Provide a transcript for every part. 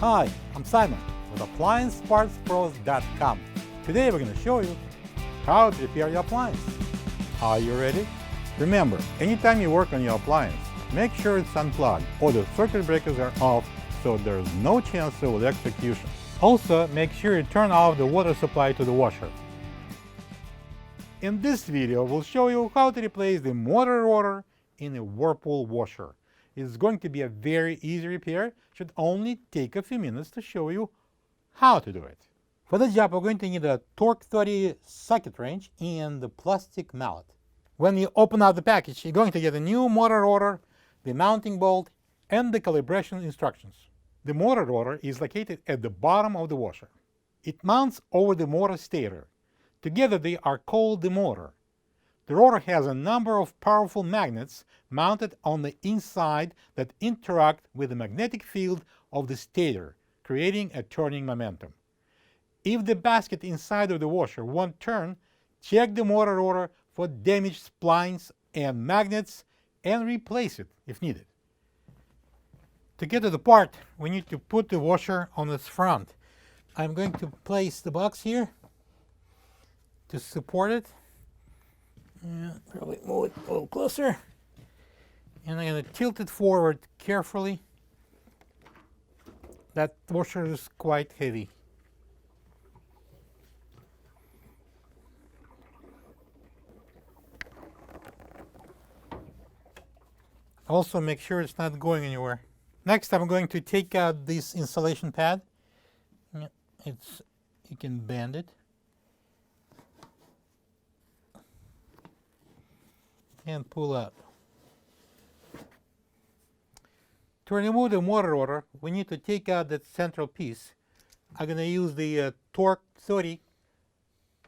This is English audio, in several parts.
Hi, I'm Simon with AppliancePartsPros.com. Today we're going to show you how to repair your appliance. Are you ready? Remember, anytime you work on your appliance, make sure it's unplugged or the circuit breakers are off so there's no chance of electrocution. Also, make sure you turn off the water supply to the washer. In this video, we'll show you how to replace the motor rotor in a Whirlpool washer. It's going to be a very easy repair. Should only take a few minutes to show you how to do it. For this job, we're going to need a Torx 30 socket wrench and the plastic mallet. When you open up the package, you're going to get a new motor rotor, the mounting bolt, and the calibration instructions. The motor rotor is located at the bottom of the washer. It mounts over the motor stator. Together they are called the motor. The rotor has a number of powerful magnets mounted on the inside that interact with the magnetic field of the stator, creating a turning momentum. If the basket inside of the washer won't turn, check the motor rotor for damaged splines and magnets and replace it if needed. To get to the part, we need to put the washer on its front. I'm going to place the box here to support it. Probably move it a little closer. And I'm going to tilt it forward carefully. That washer is quite heavy. Also make sure it's not going anywhere. Next, I'm going to take out this insulation pad. You can bend it. And pull out. To remove the motor rotor, we need to take out that central piece. I'm going to use the Torx 30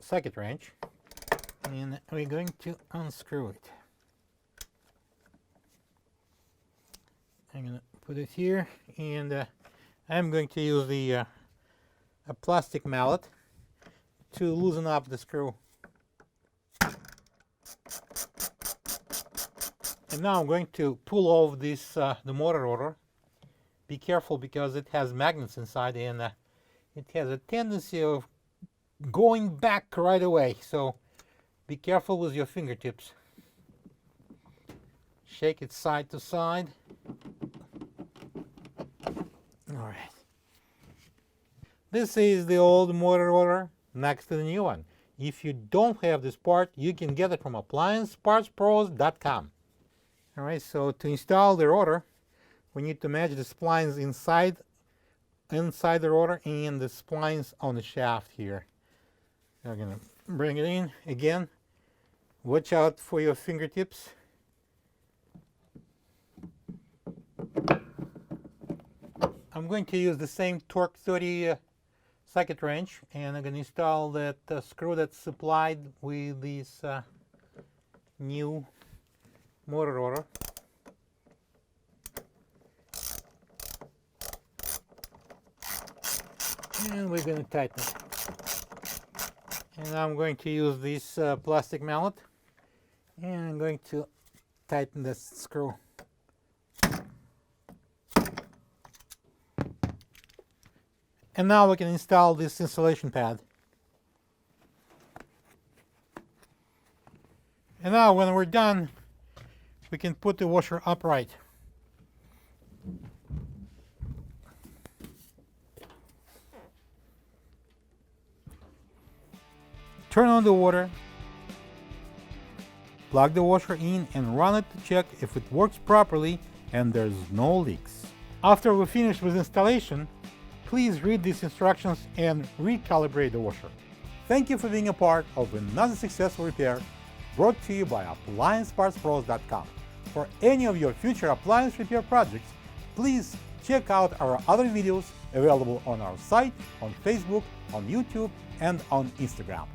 socket wrench, and we're going to unscrew it. I'm going to put it here, and I'm going to use a plastic mallet to loosen up the screw. And now I'm going to pull off this the motor rotor. Be careful because it has magnets inside, and it has a tendency of going back right away. So be careful with your fingertips. Shake it side to side. All right. This is the old motor rotor next to the new one. If you don't have this part, you can get it from AppliancePartsPros.com. All right, so to install the rotor, we need to match the splines inside the rotor and the splines on the shaft here. I'm going to bring it in again. Watch out for your fingertips. I'm going to use the same Torx 30 socket wrench, and I'm going to install that screw that's supplied with this new motor rotor. And we're going to tighten it. And I'm going to use this plastic mallet, and I'm going to tighten this screw. And now we can install this insulation pad. And now when we're done, we can put the washer upright. Turn on the water, plug the washer in and run it to check if it works properly and there's no leaks. After we finish with installation, please read these instructions and recalibrate the washer. Thank you for being a part of another successful repair brought to you by AppliancePartsPros.com. For any of your future appliance repair projects, please check out our other videos available on our site, on Facebook, on YouTube, and on Instagram.